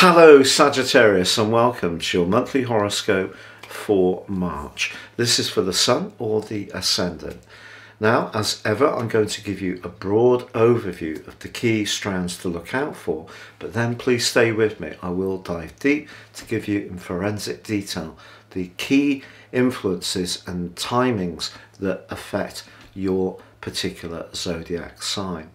Hello Sagittarius, and welcome to your monthly horoscope for March. This is for the Sun or the Ascendant. Now, as ever, I'm going to give you a broad overview of the key strands to look out for, but then please stay with me. I will dive deep to give you in forensic detail the key influences and timings that affect your particular zodiac sign.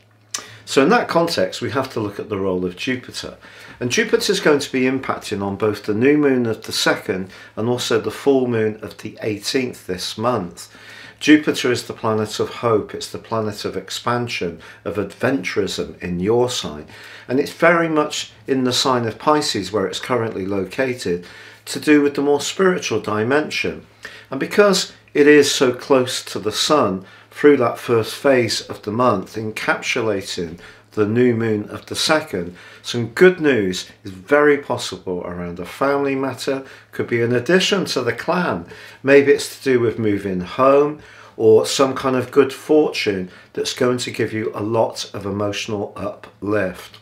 So in that context, we have to look at the role of Jupiter. And Jupiter is going to be impacting on both the new moon of the 2nd and also the full moon of the 18th this month. Jupiter is the planet of hope. It's the planet of expansion, of adventurism in your sign. And it's very much in the sign of Pisces, where it's currently located, to do with the more spiritual dimension. And because it is so close to the Sun, through that first phase of the month, encapsulating the new moon of the 2nd, some good news is very possible around a family matter. Could be an addition to the clan. Maybe it's to do with moving home or some kind of good fortune that's going to give you a lot of emotional uplift.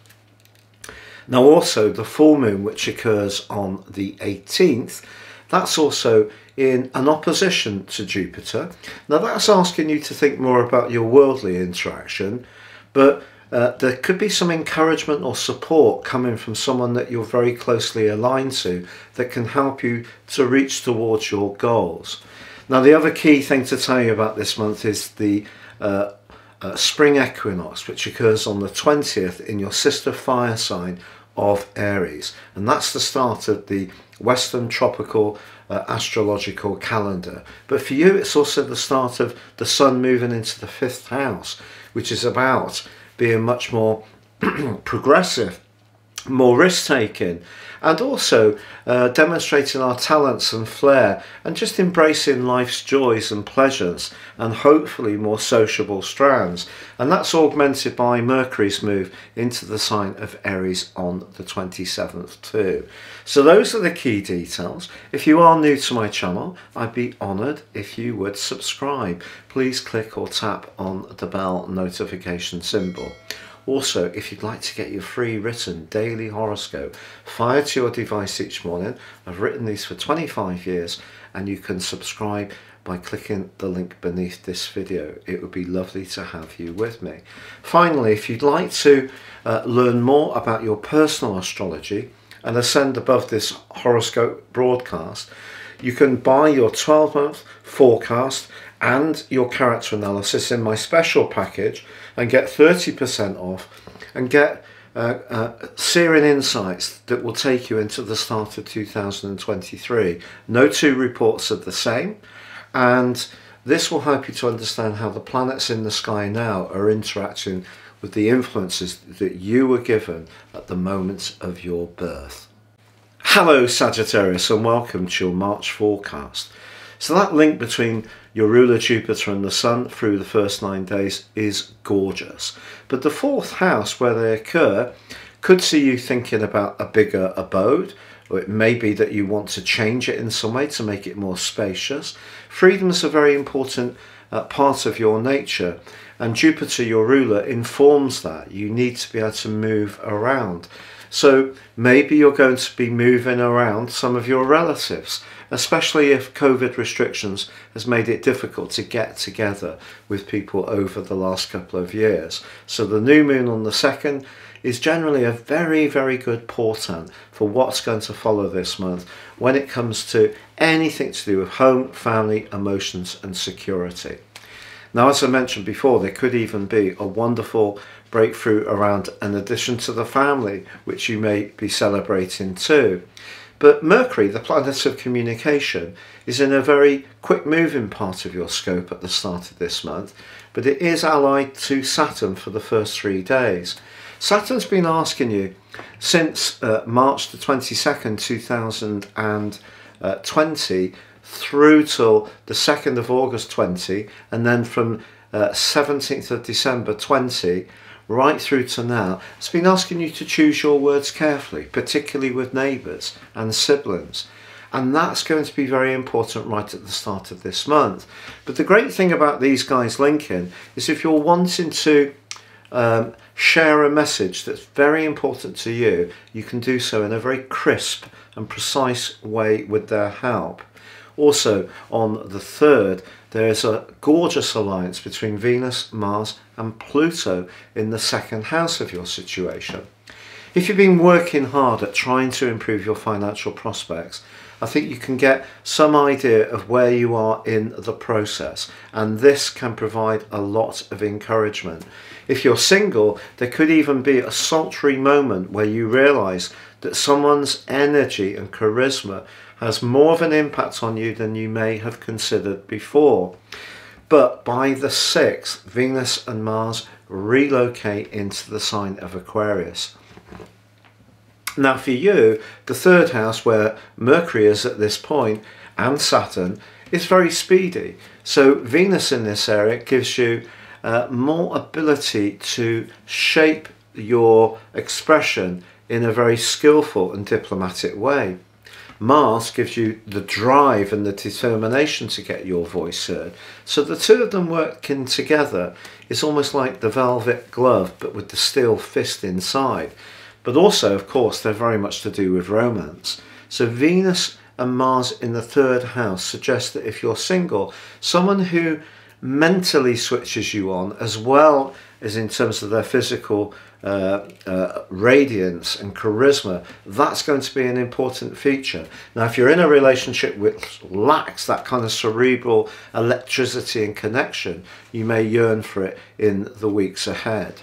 Now also the full moon, which occurs on the 18th, that's also in an opposition to Jupiter. Now that's asking you to think more about your worldly interaction, but there could be some encouragement or support coming from someone that you're very closely aligned to that can help you to reach towards your goals. Now the other key thing to tell you about this month is the spring equinox, which occurs on the 20th in your sister fire sign of Aries, and that's the start of the Western tropical astrological calendar. But for you, it's also the start of the Sun moving into the 5th house, which is about being much more progressive, more risk-taking, and also demonstrating our talents and flair, and just embracing life's joys and pleasures, and hopefully more sociable strands. And that's augmented by Mercury's move into the sign of Aries on the 27th too. So those are the key details. If you are new to my channel, I'd be honoured if you would subscribe. Please click or tap on the bell notification symbol. Also, if you'd like to get your free written daily horoscope fired to your device each morning, I've written these for 25 years, and you can subscribe by clicking the link beneath this video. It would be lovely to have you with me. Finally, if you'd like to learn more about your personal astrology and ascend above this horoscope broadcast, you can buy your 12-month forecast and your character analysis in my special package and get 30% off and get searing insights that will take you into the start of 2023. No two reports are the same, and this will help you to understand how the planets in the sky now are interacting with the influences that you were given at the moment of your birth. Hello Sagittarius, and welcome to your March forecast. So that link between your ruler Jupiter and the Sun through the first 9 days is gorgeous. But the 4th house where they occur could see you thinking about a bigger abode, or it may be that you want to change it in some way to make it more spacious. Freedom is a very important part of your nature, and Jupiter, your ruler, informs that you need to be able to move around. So maybe you're going to be moving around some of your relatives, especially if COVID restrictions has made it difficult to get together with people over the last couple of years. So the new moon on the 2nd is generally a very, very good portent for what's going to follow this month when it comes to anything to do with home, family, emotions and security. Now, as I mentioned before, there could even be a wonderful breakthrough around an addition to the family, which you may be celebrating too. But Mercury, the planet of communication, is in a very quick moving part of your scope at the start of this month, but it is allied to Saturn for the first 3 days. Saturn's been asking you since March the 22nd, 2020, through till the 2nd of August 20, and then from 17th of December 20 right through to now, it's been asking you to choose your words carefully, particularly with neighbours and siblings. And that's going to be very important right at the start of this month. But the great thing about these guys linking is if you're wanting to share a message that's very important to you, you can do so in a very crisp and precise way with their help. Also, on the 3rd, there is a gorgeous alliance between Venus, Mars and Pluto in the 2nd house of your situation. If you've been working hard at trying to improve your financial prospects, I think you can get some idea of where you are in the process, and this can provide a lot of encouragement. If you're single, there could even be a sultry moment where you realise that someone's energy and charisma has more of an impact on you than you may have considered before. But by the 6th, Venus and Mars relocate into the sign of Aquarius. Now for you, the 3rd house, where Mercury is at this point, and Saturn, is very speedy. So Venus in this area gives you more ability to shape your expression in a very skillful and diplomatic way. Mars gives you the drive and the determination to get your voice heard. So the two of them working together is almost like the velvet glove, but with the steel fist inside. But also, of course, they're very much to do with romance. So Venus and Mars in the 3rd house suggests that if you're single, someone who mentally switches you on, as well as in terms of their physical radiance and charisma, that's going to be an important feature. Now, if you're in a relationship which lacks that kind of cerebral electricity and connection, you may yearn for it in the weeks ahead.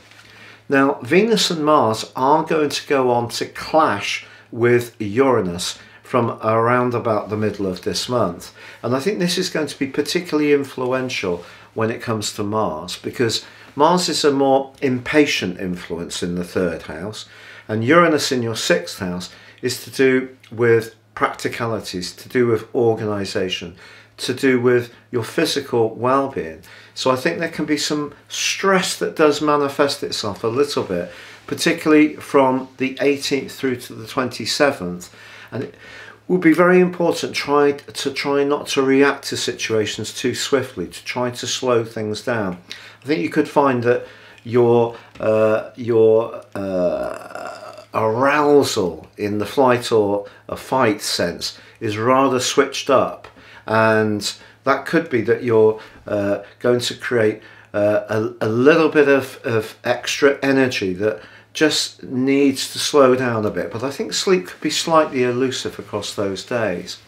Now, Venus and Mars are going to go on to clash with Uranus from around about the middle of this month. And I think this is going to be particularly influential when it comes to Mars, because Mars is a more impatient influence in the 3rd house, and Uranus in your 6th house is to do with practicalities, to do with organisation, to do with your physical well-being. So I think there can be some stress that does manifest itself a little bit, particularly from the 18th through to the 27th. And it will be very important to try not to react to situations too swiftly, to try to slow things down. I think you could find that your arousal in the flight or a fight sense is rather switched up. And that could be that you're going to create a little bit of extra energy that just needs to slow down a bit. But I think sleep could be slightly elusive across those days.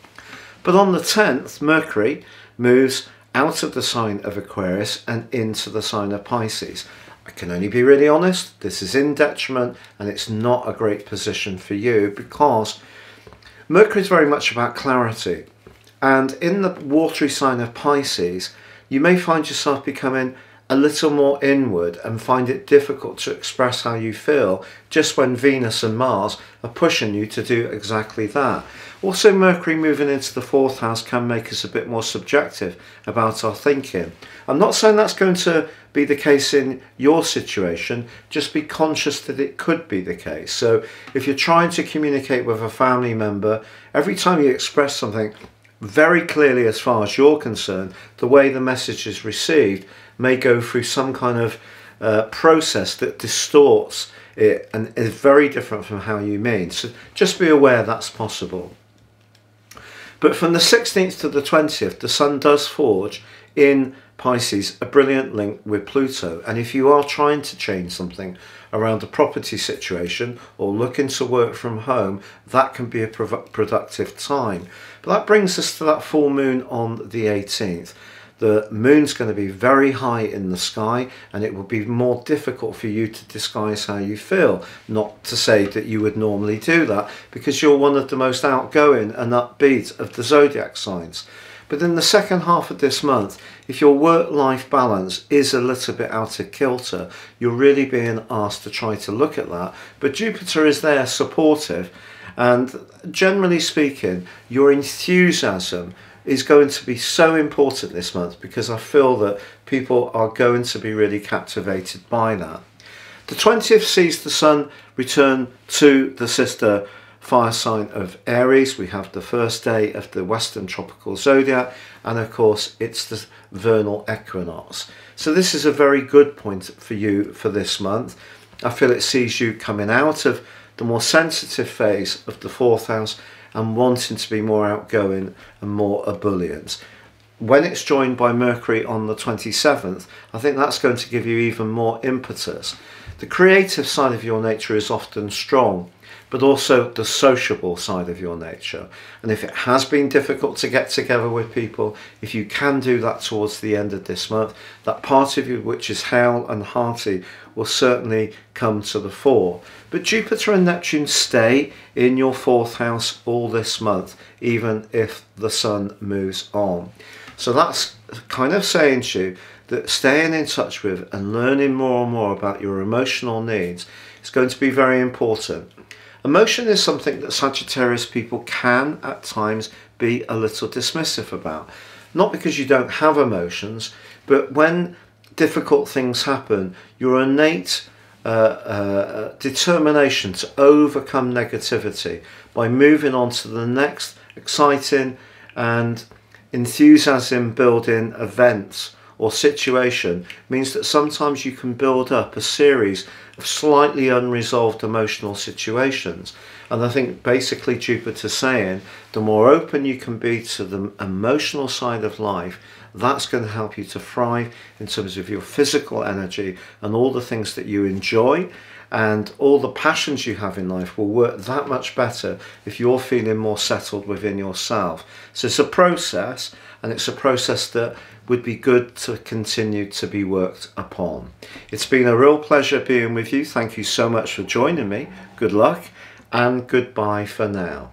But on the 10th, Mercury moves out of the sign of Aquarius and into the sign of Pisces. I can only be really honest, this is in detriment and it's not a great position for you, because Mercury is very much about clarity. And in the watery sign of Pisces, you may find yourself becoming a little more inward and find it difficult to express how you feel just when Venus and Mars are pushing you to do exactly that. Also, Mercury moving into the 4th house can make us a bit more subjective about our thinking. I'm not saying that's going to be the case in your situation, just be conscious that it could be the case. So if you're trying to communicate with a family member, every time you express something very clearly as far as you're concerned, the way the message is received may go through some kind of process that distorts it and is very different from how you mean. So just be aware that's possible. But from the 16th to the 20th, the Sun does forge in Pisces a brilliant link with Pluto. And if you are trying to change something around a property situation or looking to work from home, that can be a productive time. But that brings us to that full moon on the 18th. The moon's going to be very high in the sky, and it will be more difficult for you to disguise how you feel. Not to say that you would normally do that, because you're one of the most outgoing and upbeat of the zodiac signs. But in the second half of this month, if your work-life balance is a little bit out of kilter, you're really being asked to try to look at that. But Jupiter is there supportive, and generally speaking, your enthusiasm is going to be so important this month, because I feel that people are going to be really captivated by that. The 20th sees the Sun return to the sister fire sign of Aries. We have the first day of the Western tropical zodiac, and of course it's the vernal equinox. So this is a very good point for you for this month. I feel it sees you coming out of the more sensitive phase of the 4th house and wanting to be more outgoing and more ebullient. When it's joined by Mercury on the 27th, I think that's going to give you even more impetus. The creative side of your nature is often strong, but also the sociable side of your nature. And if it has been difficult to get together with people, if you can do that towards the end of this month, that part of you which is hale and hearty will certainly come to the fore. But Jupiter and Neptune stay in your 4th house all this month, even if the Sun moves on. So that's kind of saying to you that staying in touch with and learning more and more about your emotional needs is going to be very important. Emotion is something that Sagittarius people can at times be a little dismissive about. Not because you don't have emotions, but when difficult things happen, your innate determination to overcome negativity by moving on to the next exciting and enthusiasm building events or situation means that sometimes you can build up a series of slightly unresolved emotional situations. And I think basically Jupiter's saying the more open you can be to the emotional side of life, that's going to help you to thrive in terms of your physical energy and all the things that you enjoy, and all the passions you have in life will work that much better if you're feeling more settled within yourself. So it's a process, and it's a process that would be good to continue to be worked upon. It's been a real pleasure being with you. Thank you so much for joining me. Good luck and goodbye for now.